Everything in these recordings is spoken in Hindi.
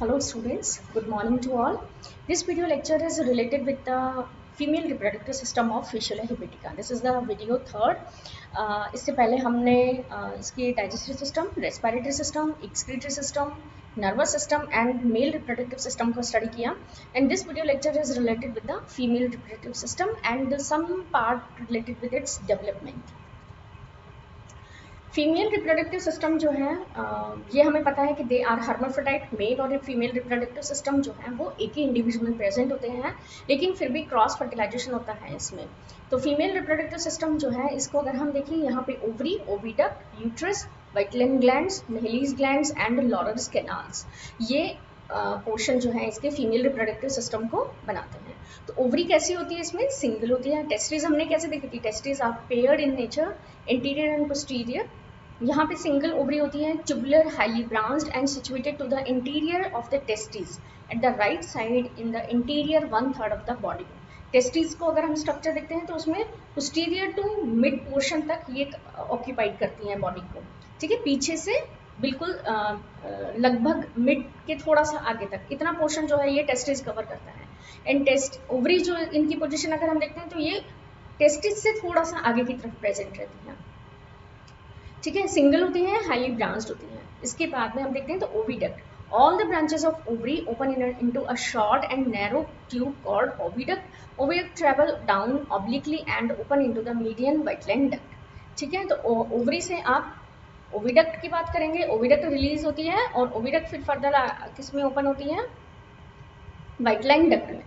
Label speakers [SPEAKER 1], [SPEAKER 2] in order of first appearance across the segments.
[SPEAKER 1] Hello students, good morning to all. This video lecture is related with the female reproductive system of Fischlia hepatica. This is the video third. इससे पहले हमने इसकी digestive system, respiratory system, excretory system, nervous system and male reproductive system को study किया. And this video lecture is related with the female reproductive system and some part related with its development. Female reproductive system जो है ये हमें पता है कि दे आर हर्माफ्रोडाइट. मेल और फीमेल रिप्रोडक्टिव सिस्टम जो है वो एक ही इंडिविजुअल में प्रेजेंट होते हैं, लेकिन फिर भी क्रॉस फर्टिलाइजेशन होता है इसमें. तो फीमेल रिप्रोडक्टिव सिस्टम जो है इसको अगर हम देखें, यहाँ पे ovary, oviduct, uterus, vitelline glands, Mehlis glands and Laurer's canals, ये पोर्शन जो है इसके फीमेल रिप्रोडक्टिव सिस्टम को बनाते हैं. तो ओवरी कैसी होती है, इसमें सिंगल होती है. टेस्टिस हमने कैसे देखी थी, testis are paired in nature, anterior and posterior. यहाँ पे सिंगल ओवरी होती है, tubular, highly branched and situated to the anterior of the testis at the right side in the anterior 1/3 of the body. Testis को अगर हम स्ट्रक्चर देखते हैं तो उसमें पोस्टीरियर टू मिड पोर्शन तक ये ऑक्यूपाइड करती हैं बॉडी को. ठीक है, पीछे से बिल्कुल लगभग मिड के थोड़ा सा आगे तक इतना पोर्शन जो है ये टेस्टिस कवर करता है. एंड टेस्ट ओवरी जो इनकी पोजीशन अगर हम देखते हैं तो ये टेस्टिस से थोड़ा सा आगे की तरफ प्रेजेंट रहती है. ठीक है, सिंगल होती है, हाईली ब्रांच्ड होती है. इसके बाद में हम देखते हैं तो oviduct. All the branches of ovary open into a short and narrow tube called oviduct. Oviduct travel down obliquely and open into the median whiteline duct. ठीक है, तो ओवरी से आप ओविडक्ट की बात करेंगे. ओविडक्ट रिलीज होती है और ओविडक्ट फिर फर्दर किस में ओपन होती है, वाइटलाइन डक्ट में.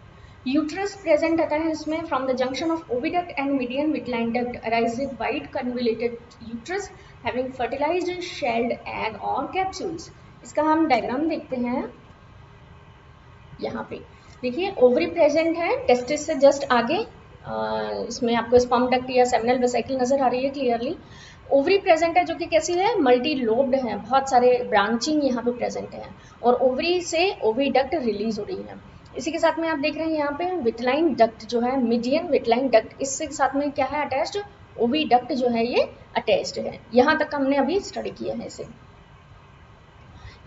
[SPEAKER 1] यूट्रस प्रेजेंट रहता है इसमें. From the junction of oviduct and median vitelline duct arise white convoluted uterus having fertilised shelled egg और कैप्सूल्स. इसका हम डायग्राम देखते हैं. यहाँ पे देखिए ओवरी प्रेजेंट है, टेस्टिस से जस्ट आगे. इसमें आपको स्पर्म डक्ट या सेमिनल वेसिकल नजर आ रही है क्लियरली. ओवरी प्रेजेंट है जो कि कैसी है, मल्टी लोब्ड है, बहुत सारे ब्रांचिंग यहाँ पे प्रेजेंट है और ओवरी से ओविडक्ट रिलीज हो रही है. इसी के साथ में आप देख रहे हैं यहाँ पे विटलाइन डक्ट जो है, मीडियन विटलाइन डक्ट, इसके साथ में क्या है अटैच्ड, ओविडक्ट जो है ये अटैच्ड है. यहाँ तक हमने अभी स्टडी किया है इसे.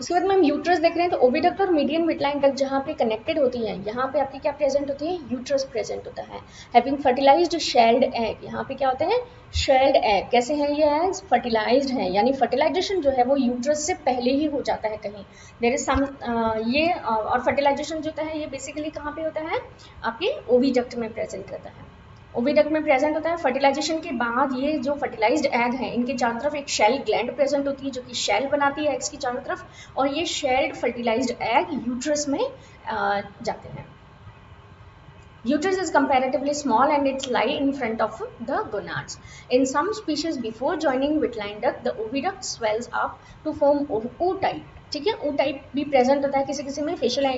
[SPEAKER 1] इसके बाद में हम यूट्रस देख रहे हैं तो ओविडक्ट और मीडियन विटलाइन डक्ट जहाँ पे कनेक्टेड होती है, यहाँ पे आपकी क्या प्रेजेंट होती है, यूट्रस प्रेजेंट होता है. हैविंग फर्टिलाइज्ड शेल्ड एग, यहाँ पे क्या होते हैं, शेल्ड एग. कैसे हैं ये एग्स, फर्टिलाइज्ड हैं, यानी फर्टिलाइजेशन जो है वो यूट्रस से पहले ही हो जाता है कहीं. देयर इज सम ये और फर्टिलाइजेशन जो होता है ये बेसिकली कहाँ पे होता है, आपके ओविडक्ट में प्रेजेंट रहता है. ओविडक्ट में प्रेजेंट होता है. फर्टिलाइजेशन के बाद ये जो फर्टिलाइज्ड एग है इनके चारों तरफ एक शेल ग्लैंड प्रेजेंट होती है जो कि शेल बनाती है एग्स की चारों तरफ, और ये शेल्ड फर्टिलाइज्ड एग यूट्रस में जाते हैं. Uterus is comparatively small and it lie in front of the gonads. In some species, before joining Wittlein duct, the oviduct swells up to form O-type. ठीक है, O टाइप भी प्रेजेंट होता है किसी किसी में, Fischlia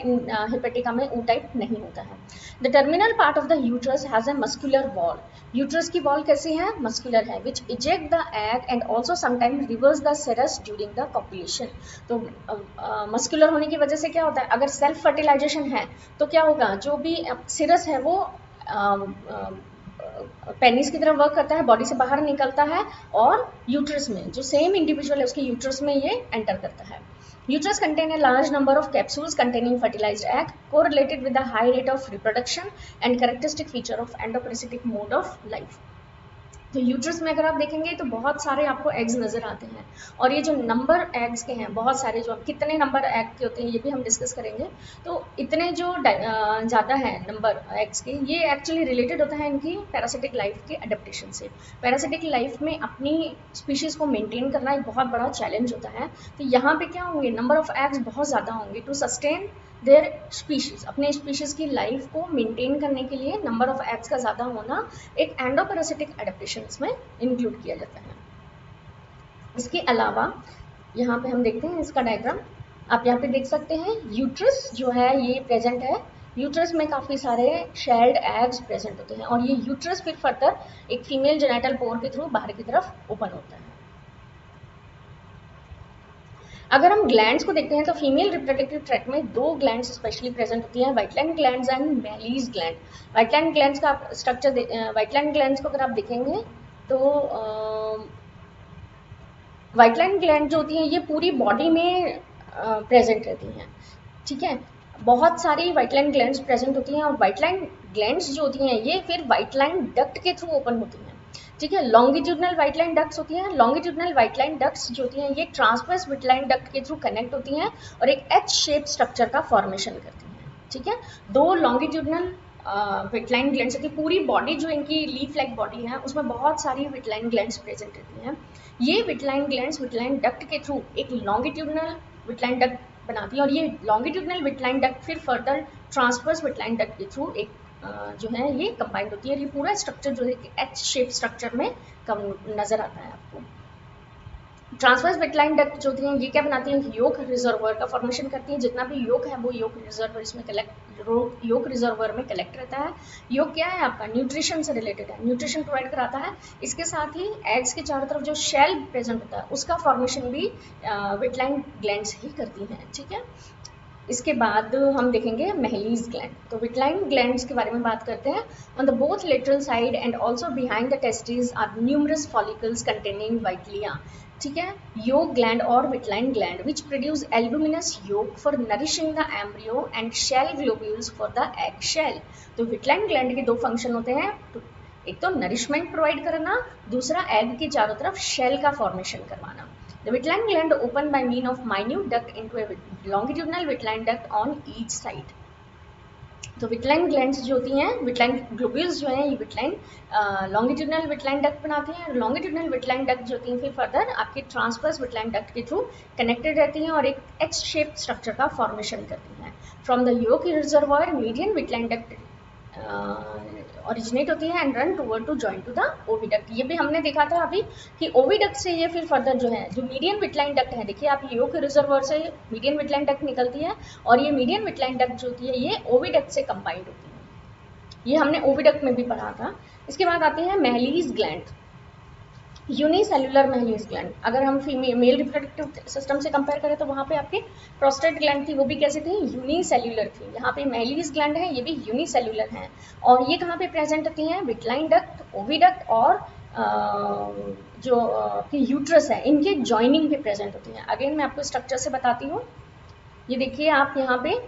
[SPEAKER 1] hepatica में O टाइप नहीं होता है. The terminal part of the uterus has a muscular wall. Uterus की वॉल कैसी है, मस्कुलर है, which eject the egg and also sometimes reverse the serous during the copulation. तो मस्कुलर होने की वजह से क्या होता है, अगर सेल्फ फर्टिलाइजेशन है तो क्या होगा, जो भी सिरस है वो पेनिस की तरफ वर्क करता है, बॉडी से बाहर निकलता है और यूट्रस में जो सेम इंडिविजुअल है उसके यूट्रस में ये एंटर करता है. Uterus contain a large number of capsules containing fertilized egg correlated with the high rate of reproduction and characteristic feature of endoparasitic mode of life. तो यूट्रस में अगर आप देखेंगे तो बहुत सारे आपको एग्स नजर आते हैं और ये जो नंबर एग्स के हैं बहुत सारे, जो कितने नंबर एग के होते हैं ये भी हम डिस्कस करेंगे. तो इतने जो ज़्यादा है नंबर एग्स के, ये एक्चुअली रिलेटेड होता है इनकी पैरासिटिक लाइफ के अडेप्टेशन से. पैरासिटिक लाइफ में अपनी स्पीशीज़ को मेंटेन करना एक बहुत बड़ा चैलेंज होता है. तो यहाँ पे क्या होंगे, नंबर ऑफ एग्स बहुत ज़्यादा होंगे टू सस्टेन देयर स्पीशीज. अपने स्पीशीज की लाइफ को मेंटेन करने के लिए नंबर ऑफ एग्स का ज़्यादा होना एक एंडोपैरासिटिक एडेप्टेशन में इंक्लूड किया जाता है. इसके अलावा यहाँ पे हम देखते हैं इसका डायग्राम. आप यहाँ पे देख सकते हैं यूट्रस जो है ये प्रेजेंट है. यूट्रस में काफ़ी सारे शेल्ड एग्स प्रेजेंट होते हैं और ये यूट्रस फिर फर्दर एक फीमेल जेनाइटल पोर के थ्रू बाहर की तरफ ओपन होता है. अगर हम ग्लैंड्स को देखते हैं तो फीमेल रिप्रोडक्टिव ट्रैक्ट में दो ग्लैंड्स स्पेशली प्रेजेंट होती हैं, वाइटलाइन ग्लैंड्स एंड मेलीज ग्लैंड. वाइटलाइन ग्लैंड्स का स्ट्रक्चर, वाइटलाइन ग्लैंड्स को अगर आप देखेंगे तो वाइटलाइन ग्लैंड जो होती हैं ये पूरी बॉडी में प्रेजेंट रहती हैं. ठीक है। बहुत सारी व्हाइट लाइन ग्लैंड्स प्रेजेंट होती हैं और व्हाइट लाइन ग्लैंड्स जो होती हैं ये फिर व्हाइट लाइन डक्ट के थ्रू ओपन होती हैं। ठीक है, लॉन्गिट्यूडनल व्हाइट लाइन डक्ट्स होती हैं। लॉन्गिट्यूडनल व्हाइट लाइन डक्ट्स जो होती हैं ये ट्रांसवर्स व्हाइट लाइन डक्ट के थ्रू कनेक्ट होती हैं और एक एच शेप स्ट्रक्चर का फॉर्मेशन करती हैं। ठीक है, दो लॉन्गिट्यूडनल व्हाइट ग्लैंड्स की पूरी बॉडी जो इनकी लीफ लाइक बॉडी है उसमें बहुत सारी व्हाइट ग्लैंड्स प्रेजेंट रहती हैं। ये व्हाइट ग्लैंड्स व्हाइट डक्ट के थ्रू एक लॉन्गिट्यूडनल व्हाइट डक्ट बनाती है और ये लॉन्गिट्यूडनल व्हाइट डक्ट फिर फर्दर ट्रांसवर्स व्हाइट डक्ट के थ्रू एक जो है ये कंबाइंड होती है। ये पूरा स्ट्रक्चर जो है एच शेप स्ट्रक्चर में नजर आता है आपको। ट्रांसवर्स व्हाइट डक्ट जो होती हैं ये क्या बनाती हैं, योग रिजर्वर का फॉर्मेशन करती हैं। जितना भी योग है वो योग रिजर्वर इसमें योग रिजर्वर में कलेक्ट रहता है। योग क्या है आपका, न्यूट्रिशन से रिलेटेड है, न्यूट्रिशन प्रोवाइड कराता है। इसके साथ ही एग्स के चारों तरफ जो शेल प्रेजेंट होता है उसका फॉर्मेशन भी व्हाइट ग्लैंड्स ही करती हैं। ठीक है, इसके बाद हम देखेंगे मेहलीज ग्लैंड। तो व्हाइट ग्लैंड्स के बारे में बात करते हैं। On the both lateral side and also behind the testis are numerous follicles containing vitellaria. ठीक है, योग ग्लैंड और white gland which produce albuminous yolk for nourishing the embryo and shell globules for the egg shell. तो व्हाइट ग्लैंड के दो फंक्शन होते हैं, एक तो नरिशमेंट प्रोवाइड करना, दूसरा एग के चारों तरफ शेल का फॉर्मेशन करवाना। The Whitline gland open by mean of minute duct into a longitudinal Whitline duct on each side. तो Whitline glands जो होती हैं, Whitline globules जो हैं ये Whitline longitudinal Whitline duct बनाती हैं। longitudinal Whitline duct जो होती हैं फिर फर्दर आपके ट्रांसवर्स Whitline duct के थ्रू कनेक्टेड रहती हैं और एक H shaped स्ट्रक्चर का फॉर्मेशन करती हैं। From the yolk reservoir median Whitline duct originate होती है and run toward to join to the oviduct. ये भी हमने देखा था अभी कि ओविडक्ट से ये फिर फर्दर जो है जो मीडियन व्हाइट डक्ट है, देखिए आप योग रिजर्वर से मीडियन व्हाइट डक्ट निकलती है और ये मीडियन व्हाइट डक्ट जो होती है ये ओविडक्ट से कंबाइंड होती है। ये हमने ओविडक्ट में भी पढ़ा था। इसके बाद आते हैं मेहलीज ग्लैंड, यूनिसेल्युलर मेहलीज ग्लैंड। अगर हम मेल रिप्रोडक्टिव सिस्टम से कंपेयर करें तो वहाँ पे आपके प्रोस्टेट ग्लैंड थी वो भी कैसे थी, यूनिसेल्युलर थी। यहाँ पे मेहलीज ग्लैंड है ये भी यूनिसेल्युलर है और ये कहाँ पे प्रेजेंट होती हैं, व्हाइट डक्ट, ओविडक्ट और जो आपकी यूट्रस है इनके जॉइनिंग पे प्रेजेंट होती हैं। अगेन मैं आपको स्ट्रक्चर से बताती हूँ। ये देखिए आप यहाँ पे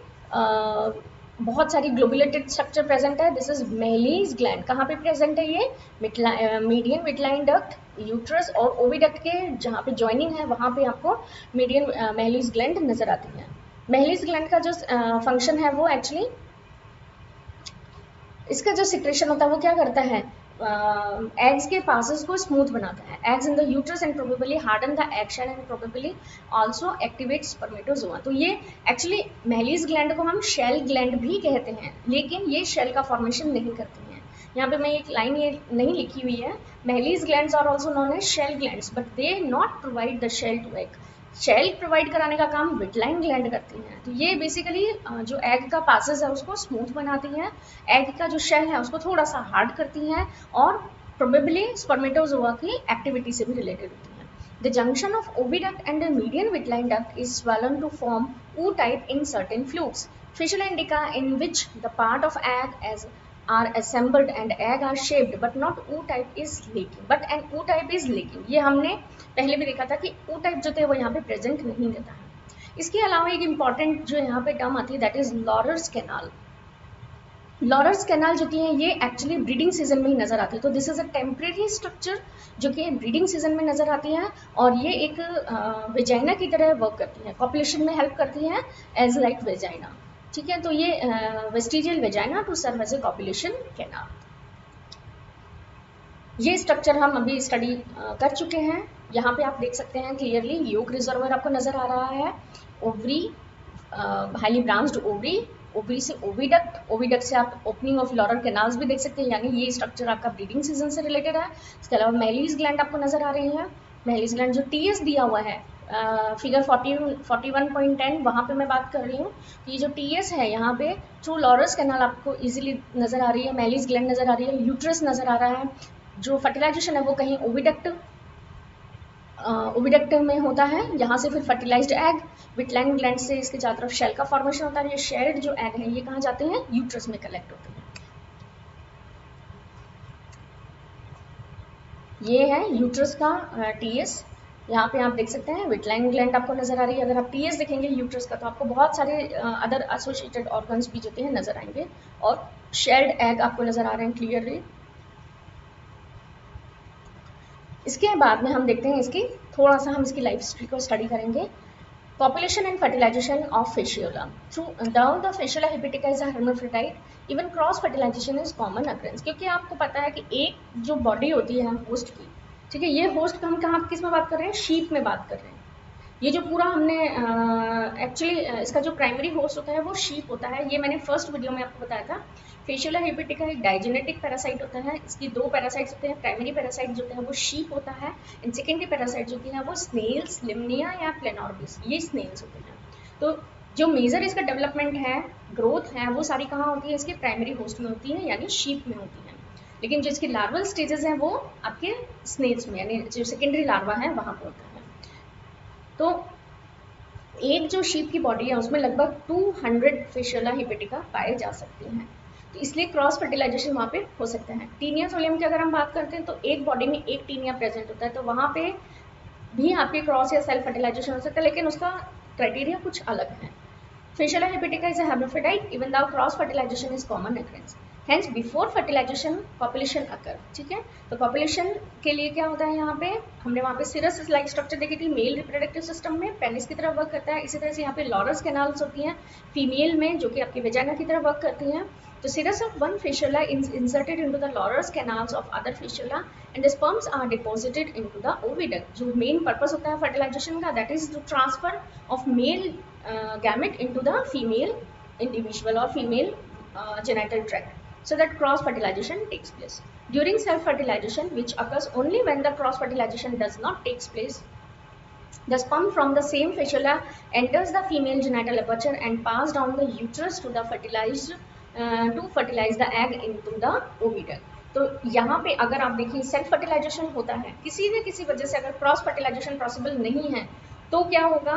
[SPEAKER 1] बहुत सारी ग्लोबुलेटेड स्ट्रक्चर प्रेजेंट है। This is Mehlis gland. कहाँ पे प्रेजेंट है ये, मीडियन व्हाइट डक्ट, यूट्रस और ओविडक्ट के जहाँ पे जॉइनिंग है वहाँ पे आपको मीडियन मेहलीज ग्लैंड नजर आती है। मेहलीज ग्लैंड का जो फंक्शन है वो एक्चुअली इसका जो सिक्रेशन होता है वो क्या करता है, एग्स के पासेस को स्मूथ बनाता है। Eggs in the uterus and probably harden the egg shell and probably also activate spermatozoa. तो ये एक्चुअली मेहलीज ग्लैंड को हम शेल ग्लैंड भी कहते हैं लेकिन ये शेल का फॉर्मेशन नहीं करती हैं। यहाँ पे मैं एक लाइन ये नहीं लिखी हुई है, Mehlis glands are also known as shell glands but they not provide the shell to egg. Shell provide कराने का काम व्हाइट ग्लैंड करती हैं। तो ये बेसिकली जो एग का पासेस है उसको स्मूथ बनाती हैं, एग का जो शेल है उसको थोड़ा सा हार्ड करती हैं और प्रोबेबली स्पर्मेटोजोआ की एक्टिविटी से भी रिलेटेड होती हैं। The junction of oviduct and median white duct is swollen to form ootype in certain flukes. Fissula indica in which the part of egg as are assembled and egg are shaped but not ootype is leaking, but an ootype is leaking। ये हमने पहले भी देखा था कि ootype जो थे वो यहाँ पे प्रेजेंट नहीं रहता है। इसके अलावा एक इम्पॉर्टेंट जो यहाँ पे टर्म आती है दैट इज लॉरर्स कैनाल। लॉरर्स कैनाल जो है ये एक्चुअली ब्रीडिंग सीजन में ही नजर आती है। तो this is a temporary structure जो कि ब्रीडिंग सीजन में नजर आती है और ये एक वेजाइना की तरह वर्क करती है, कॉपुलेशन में हेल्प करती है एज लाइक वेजाइना। ठीक है, तो ये vestigial vagina to serve as a copulation canal. ये स्ट्रक्चर हम अभी स्टडी कर चुके हैं। यहाँ पे आप देख सकते हैं क्लियरली योग रिजर्वर आपको नजर आ रहा है, ovary, highly branched ovary, ovary से ओविडक्ट, ओविडक्ट से आप ओपनिंग ऑफ लॉरर कैनाल्स भी देख सकते हैं, यानी ये स्ट्रक्चर आपका ब्रीडिंग सीजन से रिलेटेड है। इसके अलावा मेहलीज ग्लैंड आपको नजर आ रही है। मेहलीज ग्लैंड जो टीएस दिया हुआ है फिगर 41.10 वहाँ पे मैं बात कर रही हूँ। ये जो टीएस है यहाँ पे थ्रू लॉरस कैनाल आपको इजीली नजर आ रही है, मेहलीज ग्लैंड नजर आ रही है, यूट्रस नजर आ रहा है। जो फर्टिलाइजेशन है वो कहीं ओविडक्ट में होता है, यहाँ से फिर फर्टिलाइज्ड एग व्हाइट ग्लैंड से इसके चारों तरफ शेल का फॉर्मेशन होता है। ये शेल्ड जो एग है ये कहाँ जाते हैं, यूट्रस में कलेक्ट होते हैं। ये है यूट्रस का टीएस, यहाँ पे आप देख सकते हैं विटलाइन ग्लैंड आपको नजर आ रही है। अगर आप टीएस देखेंगे यूट्रस का तो आपको बहुत सारे अदर एसोसिएटेड ऑर्गन्स भी जो हैं नजर आएंगे, और शेल्ड एग आपको नजर आ रहे हैं क्लियरली। इसके बाद में हम देखते हैं इसकी थोड़ा सा हम इसकी लाइफ हिस्ट्री को स्टडी करेंगे। Population and fertilization of fasciola. Though the fasciola hepatica is a hermaphrodite, even cross fertilization is common occurrence. क्योंकि आपको पता है कि एक जो बॉडी होती है होस्ट की, ठीक है, ये होस्ट हम कहाँ किस में बात कर रहे हैं, शीप में बात कर रहे हैं। ये जो पूरा हमने एक्चुअली इसका जो प्राइमरी होस्ट होता है वो शीप होता है। ये मैंने फर्स्ट वीडियो में आपको बताया था। फेशियोला हेपेटिका एक डाइजेनेटिक पैरासाइट होता है। इसकी दो पैरासाइट्स होते हैं। प्राइमरी पैरासाइट जो होता है वो शीप होता है, एंड सेकेंडरी पैरासाइट जो होती है वो स्नेल्स, लिम्निया या प्लेनॉर्बिस, ये स्नेल्स होते हैं। तो जो मेजर इसका डेवलपमेंट है, ग्रोथ है, वो सारी कहाँ होती है, इसके प्राइमरी होस्ट में होती है, यानी शीप में होती है। लेकिन जो इसके लार्वल स्टेजेस हैं वो आपके स्नेल्स में, यानी जो सेकेंडरी लार्वा है वहाँ पर होता है। तो एक जो शीप की बॉडी है उसमें लगभग 200 फेशियोला हेपेटिका पाए जा सकते हैं। तो इसलिए क्रॉस फर्टिलाइजेशन वहाँ पे हो सकता है। टीनिया सोलियम की अगर हम बात करते हैं तो एक बॉडी में एक टीनिया प्रेजेंट होता है, तो वहाँ पे भी आपके क्रॉस या सेल्फ फर्टिलाइजेशन हो सकता है, लेकिन उसका क्राइटेरिया कुछ अलग है। Fasciola hepatica is a hermaphrodite even though cross fertilization is common occurrence. Hence before fertilization copulation occur. ठीक है, तो copulation के लिए क्या होता है, यहाँ पे हमने वहाँ पे सिरस लाइक स्ट्रक्चर देखी थी मेल रिप्रोडक्टिव सिस्टम में, पेनिस की तरह वर्क करता है। इसी तरह से यहाँ पे लॉरस कैनाल्स होती हैं फीमेल में, जो कि आपकी वेजाना की तरह वर्क करती हैं। तो cirrus of one fasciola is inserted into the Lawrence canals of other fasciola and the sperms are deposited into the oviduct. जो main purpose होता है fertilization का, that is to transfer of male gamete into the female individual or female genital tract, so that cross fertilization takes place. During self fertilization, which occurs only when the cross fertilization does not takes place, the sperm from the same fasciola enters the female genital aperture and pass down the uterus to the fertilized to fertilize the egg into the oviduct. तो यहाँ पे अगर आप देखिए सेल्फ फर्टिलाइजेशन होता है, किसी न किसी वजह से अगर क्रॉस फर्टिलाइजेशन पॉसिबल नहीं है तो क्या होगा,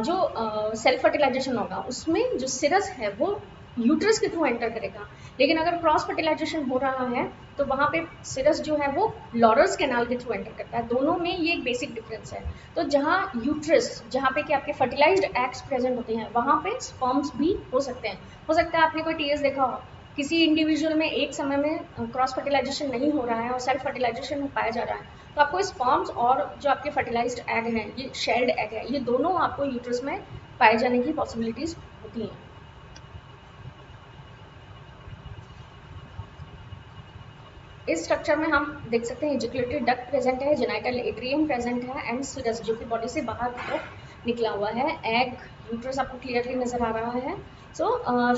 [SPEAKER 1] जो सेल्फ फर्टिलाइजेशन होगा उसमें जो सिरस है वो यूट्रस के थ्रू एंटर करेगा। लेकिन अगर क्रॉस फर्टिलाइजेशन हो रहा है तो वहाँ पे सिरस जो है वो लॉरस कैनाल के थ्रू एंटर करता है। दोनों में ये एक बेसिक डिफरेंस है। तो जहाँ यूट्रस, जहाँ पे कि आपके फर्टिलाइज्ड एग्स प्रेजेंट होते हैं, वहाँ पे स्पर्म्स भी हो सकते हैं। हो सकता है आपने कोई टीएस देखा हो, किसी इंडिविजुअल में एक समय में क्रॉस फर्टिलाइजेशन नहीं हो रहा है और सेल्फ फर्टिलाइजेशन पाया जा रहा है, तो आपको स्पर्म्स और जो आपके फर्टिलाइज्ड एग हैं, ये शेल्ड एग है, ये दोनों आपको यूट्रस में पाए जाने की पॉसिबिलिटीज होती हैं। इस स्ट्रक्चर में हम देख सकते हैं इजैक्युलेटरी डक्ट प्रेजेंट है, जेनाइटल एट्रियम प्रेजेंट है, एंड सिरस जो कि बॉडी से बाहर की तरफ निकला हुआ है। एग यूट्रस आपको क्लियरली नजर आ रहा है। सो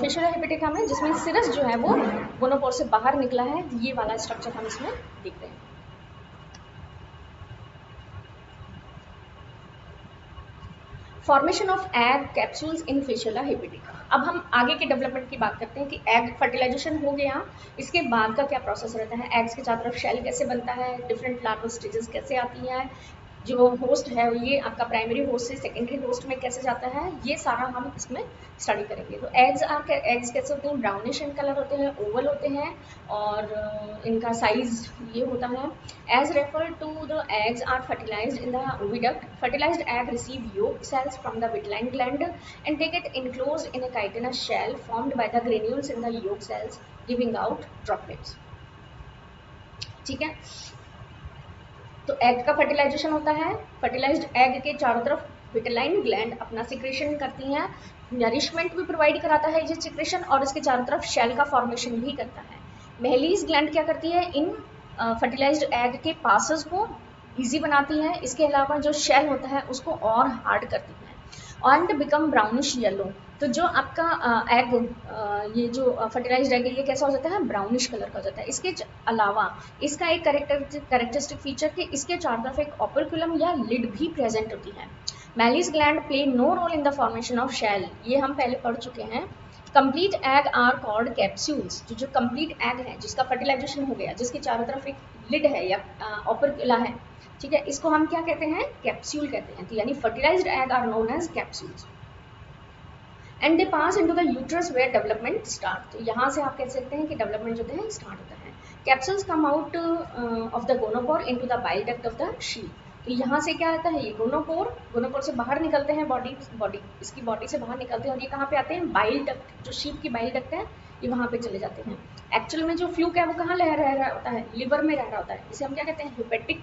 [SPEAKER 1] फेशियोला हेपेटिका में जिसमें सिरस जो है वो गोनोपोर से बाहर निकला है, ये वाला स्ट्रक्चर हम इसमें देख रहे हैं। Formation of egg capsules in Fasciola hepatica. अब हम आगे के डेवलपमेंट की बात करते हैं कि एग फर्टिलाइजेशन हो गया, इसके बाद का क्या प्रोसेस रहता है, एग्स के चारों तरफ शेल कैसे बनता है, डिफरेंट लार्वल स्टेजेस कैसे आती हैं, जो होस्ट है ये आपका प्राइमरी होस्ट से सेकेंडरी होस्ट में कैसे जाता है, ये सारा हम इसमें स्टडी करेंगे। तो एग्स कैसे होते हैं, ब्राउनिश इन कलर होते हैं, ओवल होते हैं, और इनका साइज ये होता है। As refer to the eggs are fertilized in the oviduct. Fertilized egg receive yolk cells from the Wittlein gland and they get enclosed in a chitinous shell formed by the granules in the yolk cells giving out droplets। ठीक है, तो एग का फर्टिलाइजेशन होता है। फर्टिलाइज्ड एग के चारों तरफ विटलाइन ग्लैंड अपना सिक्रेशन करती हैं, नरिशमेंट भी प्रोवाइड कराता है ये सिक्रेशन, और इसके चारों तरफ शेल का फॉर्मेशन भी करता है। मेहलीज ग्लैंड क्या करती है, इन फर्टिलाइज्ड एग के पासेस को इजी बनाती है, इसके अलावा जो शेल होता है उसको और हार्ड करती है, एंड बिकम ब्राउनिश येलो। तो जो आपका एग ये जो फर्टिलाइज्ड एग है ये कैसा हो जाता है, ब्राउनिश कलर का हो जाता है। इसके अलावा इसका एक कैरेक्टरिस्टिक फीचर कि इसके चारों तरफ एक ऑपरक्युलम या लिड भी प्रेजेंट होती है। Mehlis gland play no role in the formation of shell, ये हम पहले पढ़ चुके हैं। Complete egg are called capsules. जो कंप्लीट एग है जिसका फर्टिलाइजेशन हो गया, जिसके चारों तरफ एक लिड है या ऑपरक्युला है, ठीक है, इसको हम क्या कहते हैं, कैप्सूल कहते हैं। तो यानी fertilized egg are known as capsules and they pass into the uterus where development start. तो यहाँ से आप कह सकते हैं कि डेवलपमेंट जो है स्टार्ट होता है। Capsules come out of the gonopore into the bile duct of the sheep. तो यहाँ से क्या आता है, ये गोनोपोर से बाहर निकलते हैं, इसकी बॉडी से बाहर निकलते हैं और ये कहाँ पे आते हैं, बाइल डक्ट, जो शीप की बाइल डक्ट है ये वहाँ पे चले जाते हैं। एक्चुअल में जो फ्लूक है वो कहाँ रह रहा होता है, लिवर में रह रहा होता है, इसे हम क्या कहते हैं, हेपेटिक,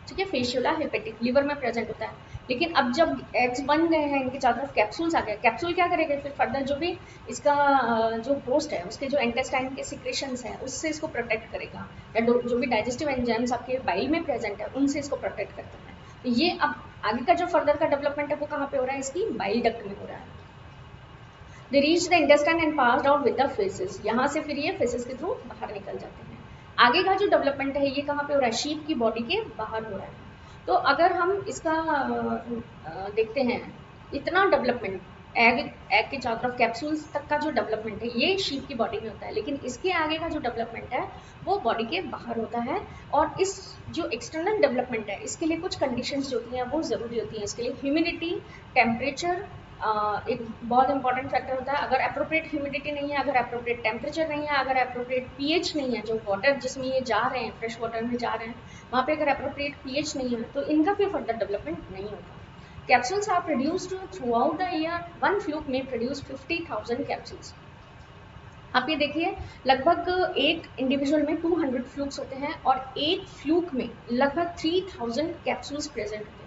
[SPEAKER 1] ठीक है, फेशियोला हेपेटिक, लिवर में प्रेजेंट होता है। लेकिन अब जब एग्स बन गए हैं, इनके चारों तरफ कैप्सूल्स आ गए, कैप्सूल क्या करेगा फिर फर्दर जो भी इसका जो होस्ट है उसके जो इंटेस्टाइन के सिक्रेशंस है उससे इसको प्रोटेक्ट करेगा, या जो भी डाइजेस्टिव एंजाइम्स आपके बाइल में प्रेजेंट है उनसे इसको प्रोटेक्ट करता है। तो ये अब आगे का जो फर्दर का डेवलपमेंट है वो कहाँ पे हो रहा है, इसकी बाइल डक्ट में हो रहा है। They reach the intestine and passed out with the faces, यहाँ से फिर ये फेसेस के थ्रू बाहर निकल जाते हैं। आगे का जो डेवलपमेंट है ये कहाँ पे हो रहा है, शीप की बॉडी के बाहर हो रहा है। तो अगर हम इसका देखते हैं, इतना डेवलपमेंट एग के चारों तरफ कैप्सूल्स तक का जो डेवलपमेंट है ये शीप की बॉडी में होता है, लेकिन इसके आगे का जो डेवलपमेंट है वो बॉडी के बाहर होता है। और इस जो एक्सटर्नल डेवलपमेंट है इसके लिए कुछ कंडीशंस जो होती हैं वो ज़रूरी होती हैं। इसके लिए ह्यूमिडिटी, टेम्परेचर एक बहुत इंपॉर्टेंट फैक्टर होता है। अगर अप्रोप्रिएट ह्यूमिडिटी नहीं है, अगर अप्रोप्रिएट टेम्परेचर नहीं है, अगर अप्रोप्रिएट पीएच नहीं है, जो वाटर जिसमें ये जा रहे हैं, फ्रेश वाटर में जा रहे हैं, वहाँ पे अगर अप्रोप्रिएट पीएच नहीं है तो इनका फिर फर्दर डेवलपमेंट नहीं होता। Capsules are produced throughout the year, one fluke में प्रोड्यूस 50,000 कैप्सूल्स। आप ये देखिए, लगभग एक इंडिविजुअल में 200 फ्लूक्स होते हैं और एक फ्लूक में लगभग 3000 कैप्सूल्स प्रेजेंट होते हैं,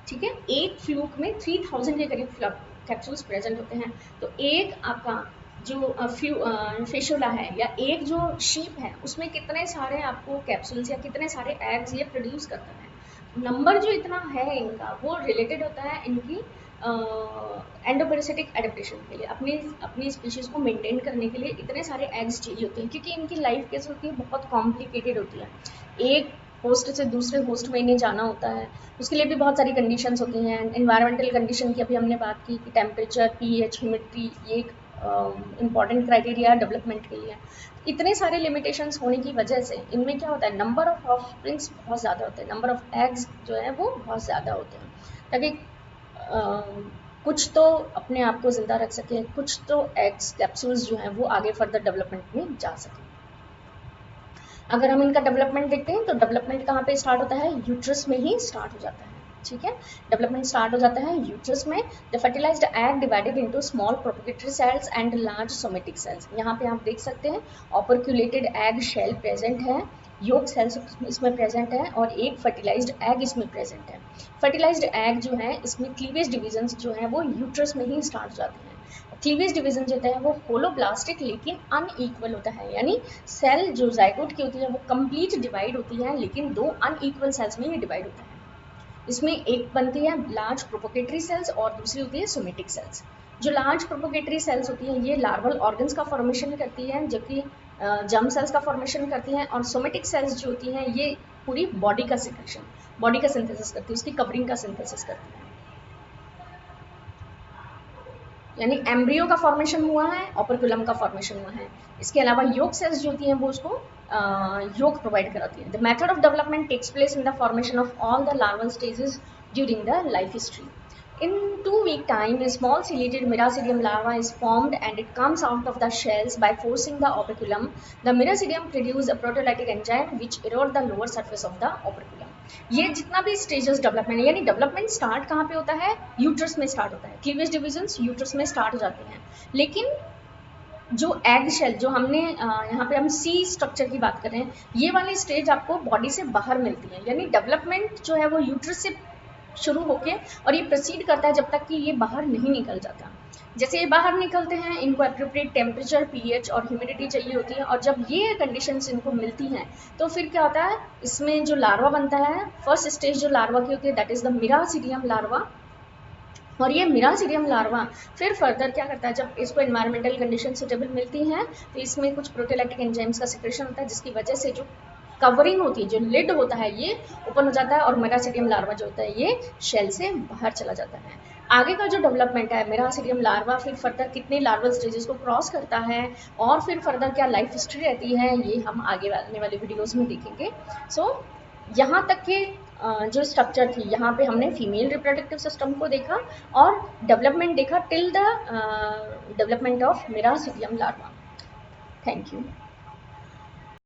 [SPEAKER 1] ठीक है, एक फ्लूक में 3000 के करीब कैप्सूल्स प्रेजेंट होते हैं। तो एक आपका जो फेशियोला है या एक जो शीप है उसमें कितने सारे आपको कैप्सूल्स या कितने सारे एग्स ये प्रोड्यूस करता है, नंबर जो इतना है इनका वो रिलेटेड होता है इनकी एंडोपेरेसिटिक एडेप्टेशन के लिए, अपनी स्पीशीज़ को मेंटेन करने के लिए इतने सारे एग्स चाहिए होते हैं, क्योंकि इनकी लाइफ कैसे होती है, बहुत कॉम्प्लिकेटेड होती है। एक होस्ट से दूसरे होस्ट में इन्हें जाना होता है, उसके लिए भी बहुत सारी कंडीशंस होती हैं। एनवायरमेंटल कंडीशन की अभी हमने बात की कि टेम्परेचर, पीएच, ह्यूमिडिटी, ये एक इम्पॉर्टेंट क्राइटेरिया डेवलपमेंट के लिए। इतने सारे लिमिटेशंस होने की वजह से इनमें क्या होता है, नंबर ऑफ ऑफस्प्रिंग्स बहुत ज़्यादा होते हैं, नंबर ऑफ एग्स जो है वो बहुत ज़्यादा होते हैं, ताकि कुछ तो अपने आप को ज़िंदा रख सकें, कुछ तो एग्स कैप्सूल्स जो हैं वो आगे फर्दर डेवलपमेंट में जा सकें। अगर हम इनका डेवलपमेंट देखते हैं तो डेवलपमेंट कहाँ पे स्टार्ट होता है, यूट्रस में ही स्टार्ट हो जाता है, ठीक है। डेवलपमेंट स्टार्ट हो जाता है यूट्रस में। The fertilised egg divided into small propagatory cells and large somatic cells. यहाँ पे आप देख सकते हैं ऑपर्क्यूलेटेड एग शेल प्रेजेंट है, योग सेल्स इसमें प्रेजेंट है और एक फर्टिलाइज्ड एग इसमें प्रेजेंट है। फर्टिलाइज्ड एग जो है इसमें क्लीवेज डिविजन्स जो है वो यूट्रस में ही स्टार्ट हो जाते हैं। क्लीवेज डिवीजन जो होता है वो होलोब्लास्टिक लेकिन अनइक्वल होता है, यानी सेल जो जाइगोट की होती है वो कंप्लीट डिवाइड होती है, लेकिन दो अनइक्वल सेल्स में ये डिवाइड होता है। इसमें एक बनती है लार्ज प्रोपोगेटरी सेल्स और दूसरी होती है सोमेटिक सेल्स। जो लार्ज प्रोपोगेटरी सेल्स होती हैं ये लार्वल ऑर्गन्स का फॉर्मेशन करती है, जबकि जर्म सेल्स का फॉर्मेशन करती हैं, और सोमेटिक सेल्स जो होती हैं ये पूरी बॉडी का सिक्रेशन, बॉडी का सिंथेसिस करती है, उसकी कवरिंग का सिंथेसिस करती है। यानी एम्ब्रियो का फॉर्मेशन हुआ है, ओपर्कुलम का फॉर्मेशन हुआ है। इसके अलावा योग सेल्स जो होती हैं वो उसको योग प्रोवाइड कराती है। The method of development takes place in the formation of all the larval stages during the life history. In 2 week time, a small ciliated Miracidium larva is formed and it comes out of the shells by forcing the operculum. The Miracidium produce a proteolytic enzyme which erode the lower surface of the operculum. ये जितना भी स्टेजेस डेवलपमेंट है, यानी डेवलपमेंट स्टार्ट कहाँ पे होता है, यूट्रस में स्टार्ट होता है। क्लीवेज डिविजन्स यूट्रस में स्टार्ट हो जाते हैं, लेकिन जो एग शेल जो हमने यहाँ पे हम सी स्ट्रक्चर की बात कर रहे हैं, ये वाली स्टेज आपको बॉडी से बाहर मिलती है। यानी डेवलपमेंट जो है वो यूट्रस से शुरू होके और ये प्रोसीड करता है जब तक कि ये बाहर नहीं निकल जाता। जैसे ये बाहर निकलते हैं इनको एप्रोप्रिएट टेम्परेचर, पीएच और ह्यूमिडिटी चाहिए होती है, और जब ये कंडीशंस इनको मिलती हैं तो फिर क्या होता है, इसमें जो लार्वा बनता है, फर्स्ट स्टेज जो लार्वा की होती है दैट इज़ द मिरासिडियम लार्वा। और ये मिरासिडियम लार्वा फिर फर्दर क्या करता है, जब इसको एनवायरमेंटल कंडीशन सुटेबल मिलती हैं तो इसमें कुछ प्रोटीओलाइटिक एंजाइम्स का सिक्रेशन होता है, जिसकी वजह से जो कवरिंग होती है, जो लिड होता है, ये ओपन हो जाता है और मिरासिडियम लार्वा जो होता है ये शेल से बाहर चला जाता है। आगे का जो डेवलपमेंट है, मिरासिडियम लार्वा फिर फर्दर कितने लार्वल स्टेजेस को क्रॉस करता है और फिर फर्दर क्या लाइफ हिस्ट्री रहती है, ये हम आगे आने वाले वीडियोज़ में देखेंगे। सो यहाँ तक के जो स्ट्रक्चर थी, यहाँ पे हमने फीमेल रिप्रोडक्टिव सिस्टम को देखा और डेवलपमेंट देखा till the development of miracidium larva. Thank you.